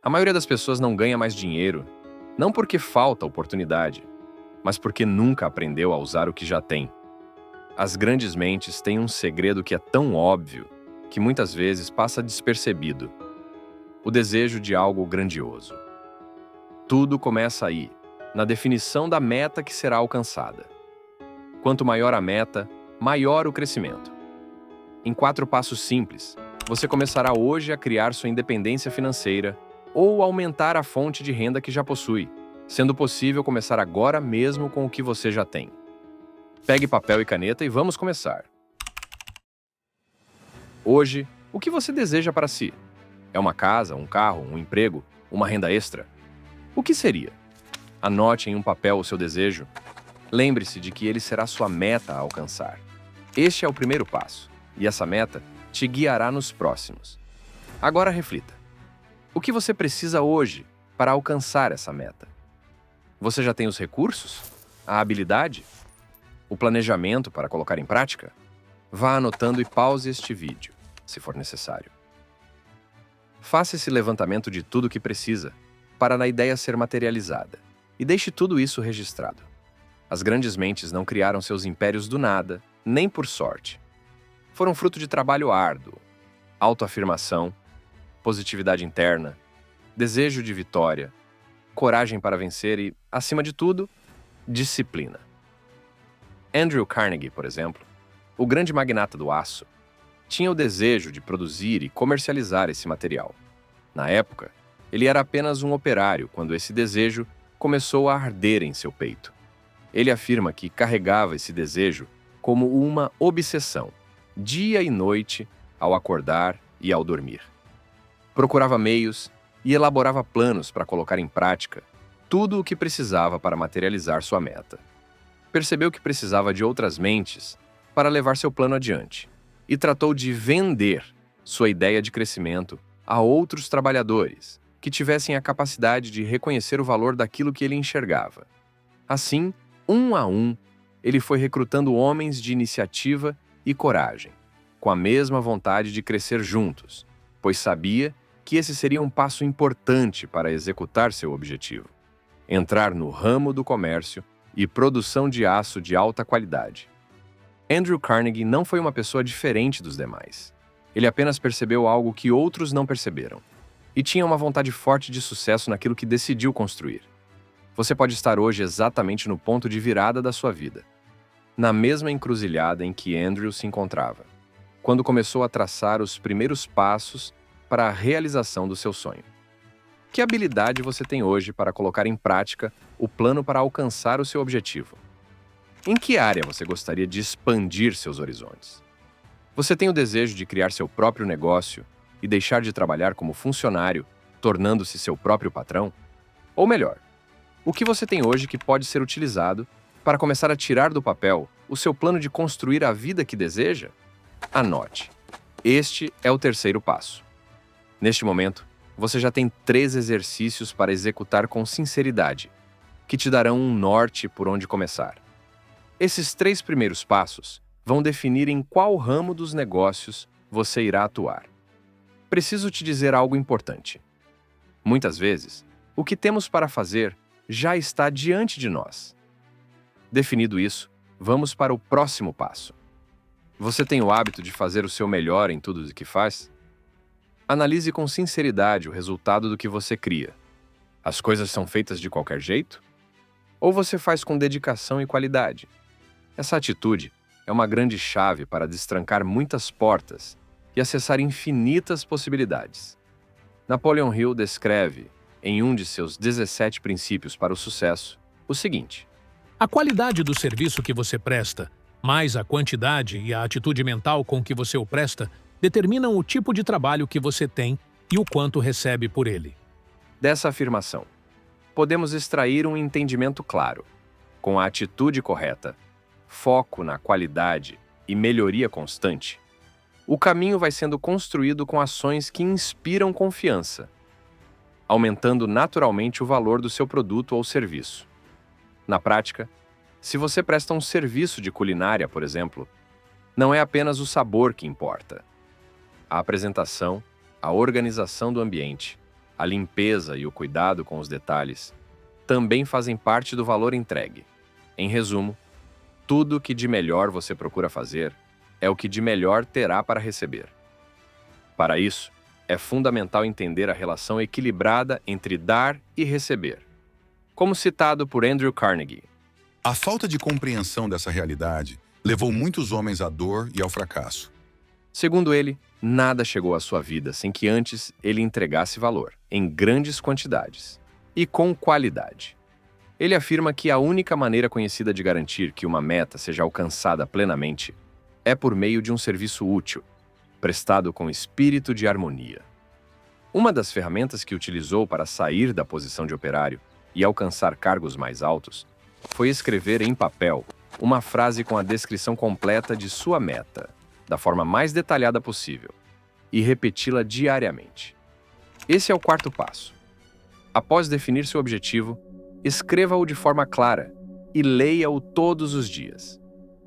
A maioria das pessoas não ganha mais dinheiro, não porque falta oportunidade, mas porque nunca aprendeu a usar o que já tem. As grandes mentes têm um segredo que é tão óbvio que muitas vezes passa despercebido: o desejo de algo grandioso. Tudo começa aí, na definição da meta que será alcançada. Quanto maior a meta, maior o crescimento. Em 4 passos simples, você começará hoje a criar sua independência financeira ou aumentar a fonte de renda que já possui, sendo possível começar agora mesmo com o que você já tem. Pegue papel e caneta e vamos começar. Hoje, o que você deseja para si? É uma casa, um carro, um emprego, uma renda extra? O que seria? Anote em um papel o seu desejo. Lembre-se de que ele será sua meta a alcançar. Este é o primeiro passo, e essa meta te guiará nos próximos. Agora reflita. O que você precisa hoje para alcançar essa meta? Você já tem os recursos? A habilidade? O planejamento para colocar em prática? Vá anotando e pause este vídeo, se for necessário. Faça esse levantamento de tudo o que precisa para a ideia ser materializada e deixe tudo isso registrado. As grandes mentes não criaram seus impérios do nada, nem por sorte. Foram fruto de trabalho árduo, autoafirmação, positividade interna, desejo de vitória, coragem para vencer e, acima de tudo, disciplina. Andrew Carnegie, por exemplo, o grande magnata do aço, tinha o desejo de produzir e comercializar esse material. Na época, ele era apenas um operário quando esse desejo começou a arder em seu peito. Ele afirma que carregava esse desejo como uma obsessão, dia e noite, ao acordar e ao dormir. Procurava meios e elaborava planos para colocar em prática tudo o que precisava para materializar sua meta. Percebeu que precisava de outras mentes para levar seu plano adiante e tratou de vender sua ideia de crescimento a outros trabalhadores que tivessem a capacidade de reconhecer o valor daquilo que ele enxergava. Assim, um a um, ele foi recrutando homens de iniciativa e coragem, com a mesma vontade de crescer juntos, pois sabia que esse seria um passo importante para executar seu objetivo: entrar no ramo do comércio e produção de aço de alta qualidade. Andrew Carnegie não foi uma pessoa diferente dos demais. Ele apenas percebeu algo que outros não perceberam, e tinha uma vontade forte de sucesso naquilo que decidiu construir. Você pode estar hoje exatamente no ponto de virada da sua vida, na mesma encruzilhada em que Andrew se encontrava, quando começou a traçar os primeiros passos para a realização do seu sonho. Que habilidade você tem hoje para colocar em prática o plano para alcançar o seu objetivo? Em que área você gostaria de expandir seus horizontes? Você tem o desejo de criar seu próprio negócio e deixar de trabalhar como funcionário, tornando-se seu próprio patrão? Ou melhor, o que você tem hoje que pode ser utilizado para começar a tirar do papel o seu plano de construir a vida que deseja? Anote. Este é o terceiro passo. Neste momento, você já tem 3 exercícios para executar com sinceridade, que te darão um norte por onde começar. Esses 3 primeiros passos vão definir em qual ramo dos negócios você irá atuar. Preciso te dizer algo importante. Muitas vezes, o que temos para fazer já está diante de nós. Definido isso, vamos para o próximo passo. Você tem o hábito de fazer o seu melhor em tudo o que faz? Analise com sinceridade o resultado do que você cria. As coisas são feitas de qualquer jeito? Ou você faz com dedicação e qualidade? Essa atitude é uma grande chave para destrancar muitas portas e acessar infinitas possibilidades. Napoleon Hill descreve, em um de seus 17 princípios para o sucesso, o seguinte: a qualidade do serviço que você presta, mais a quantidade e a atitude mental com que você o presta, determinam o tipo de trabalho que você tem e o quanto recebe por ele. Dessa afirmação, podemos extrair um entendimento claro. Com a atitude correta, foco na qualidade e melhoria constante, o caminho vai sendo construído com ações que inspiram confiança, aumentando naturalmente o valor do seu produto ou serviço. Na prática, se você presta um serviço de culinária, por exemplo, não é apenas o sabor que importa. A apresentação, a organização do ambiente a limpeza e o cuidado com os detalhes também fazem parte do valor entregue. Em resumo, tudo que de melhor você procura fazer é o que de melhor terá para receber. Para isso, é fundamental entender a relação equilibrada entre dar e receber. Como citado por Andrew Carnegie, A falta de compreensão dessa realidade levou muitos homens à dor e ao fracasso. segundo ele, nada chegou à sua vida sem que antes ele entregasse valor, em grandes quantidades e com qualidade. Ele afirma que a única maneira conhecida de garantir que uma meta seja alcançada plenamente é por meio de um serviço útil, prestado com espírito de harmonia. Uma das ferramentas que utilizou para sair da posição de operário e alcançar cargos mais altos foi escrever em papel uma frase com a descrição completa de sua meta, da forma mais detalhada possível, e repeti-la diariamente. Esse é o quarto passo. Após definir seu objetivo, escreva-o de forma clara e leia-o todos os dias,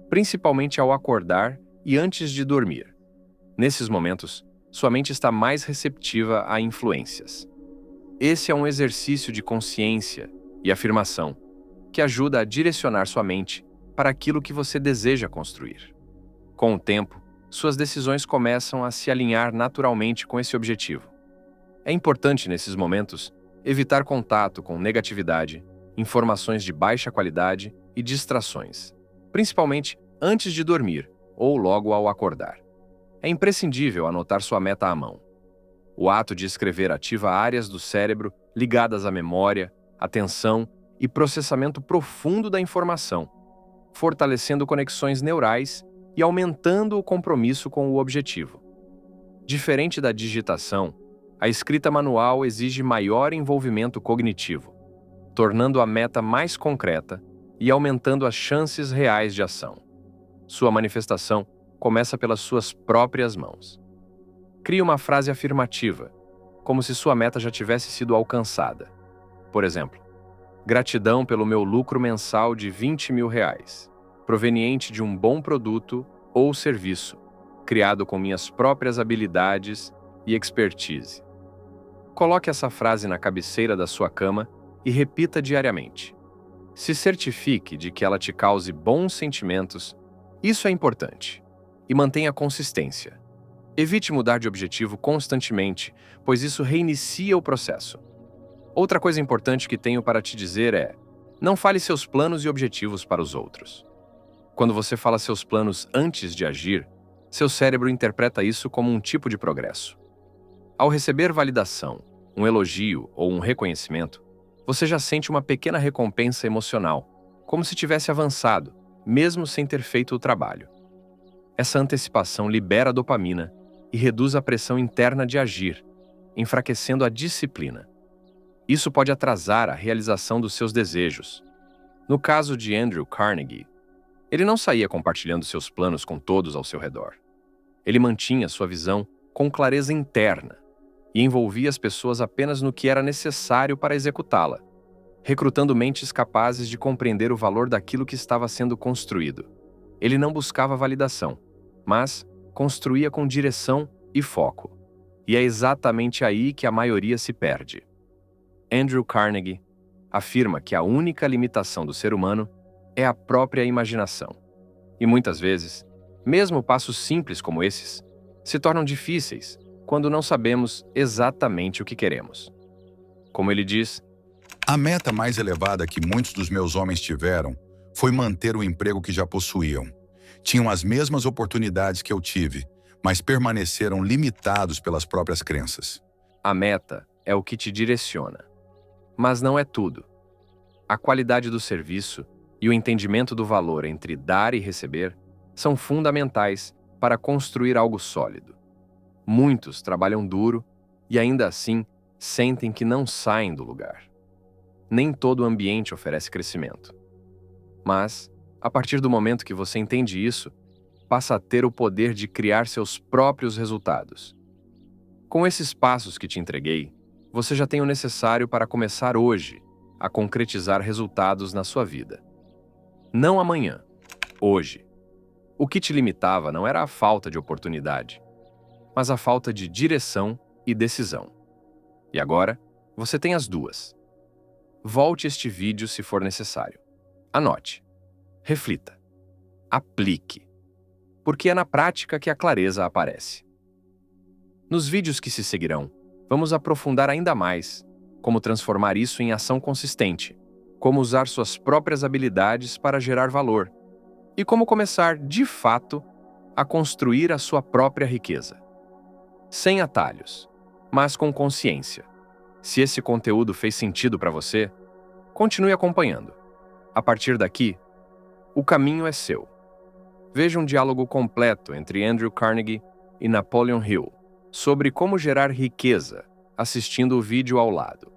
principalmente ao acordar e antes de dormir. Nesses momentos, sua mente está mais receptiva a influências. Esse é um exercício de consciência e afirmação que ajuda a direcionar sua mente para aquilo que você deseja construir. Com o tempo, suas decisões começam a se alinhar naturalmente com esse objetivo. É importante, nesses momentos, evitar contato com negatividade, informações de baixa qualidade e distrações, principalmente antes de dormir ou logo ao acordar. É imprescindível anotar sua meta à mão. O ato de escrever ativa áreas do cérebro ligadas à memória, atenção e processamento profundo da informação, fortalecendo conexões neurais e aumentando o compromisso com o objetivo. Diferente da digitação, a escrita manual exige maior envolvimento cognitivo, tornando a meta mais concreta e aumentando as chances reais de ação. Sua manifestação começa pelas suas próprias mãos. Crie uma frase afirmativa, como se sua meta já tivesse sido alcançada. Por exemplo, gratidão pelo meu lucro mensal de R$ 20.000, proveniente de um bom produto ou serviço, criado com minhas próprias habilidades e expertise. Coloque essa frase na cabeceira da sua cama e repita diariamente. Se certifique de que ela te cause bons sentimentos, isso é importante, e mantenha consistência. Evite mudar de objetivo constantemente, pois isso reinicia o processo. Outra coisa importante que tenho para te dizer é: não fale seus planos e objetivos para os outros. Quando você fala seus planos antes de agir, seu cérebro interpreta isso como um tipo de progresso. Ao receber validação, um elogio ou um reconhecimento, você já sente uma pequena recompensa emocional, como se tivesse avançado, mesmo sem ter feito o trabalho. Essa antecipação libera dopamina e reduz a pressão interna de agir, enfraquecendo a disciplina. Isso pode atrasar a realização dos seus desejos. No caso de Andrew Carnegie, ele não saía compartilhando seus planos com todos ao seu redor. Ele mantinha sua visão com clareza interna e envolvia as pessoas apenas no que era necessário para executá-la, recrutando mentes capazes de compreender o valor daquilo que estava sendo construído. Ele não buscava validação, mas construía com direção e foco. E é exatamente aí que a maioria se perde. Andrew Carnegie afirma que a única limitação do ser humano é a própria imaginação. E muitas vezes, mesmo passos simples como esses, se tornam difíceis quando não sabemos exatamente o que queremos. Como ele diz, A meta mais elevada que muitos dos meus homens tiveram foi manter o emprego que já possuíam. Tinham as mesmas oportunidades que eu tive, mas permaneceram limitados pelas próprias crenças. a meta é o que te direciona. Mas não é tudo. A qualidade do serviço e o entendimento do valor entre dar e receber são fundamentais para construir algo sólido. Muitos trabalham duro e ainda assim sentem que não saem do lugar. Nem todo ambiente oferece crescimento. Mas, a partir do momento que você entende isso, passa a ter o poder de criar seus próprios resultados. Com esses passos que te entreguei, você já tem o necessário para começar hoje a concretizar resultados na sua vida. Não amanhã, hoje. O que te limitava não era a falta de oportunidade, mas a falta de direção e decisão. E agora, você tem as duas. Volte este vídeo se for necessário. Anote. Reflita. Aplique. Porque é na prática que a clareza aparece. Nos vídeos que se seguirão, vamos aprofundar ainda mais como transformar isso em ação consistente, como usar suas próprias habilidades para gerar valor e como começar, de fato, a construir a sua própria riqueza. Sem atalhos, mas com consciência. Se esse conteúdo fez sentido para você, continue acompanhando. A partir daqui, o caminho é seu. Veja um diálogo completo entre Andrew Carnegie e Napoleon Hill sobre como gerar riqueza, assistindo o vídeo ao lado.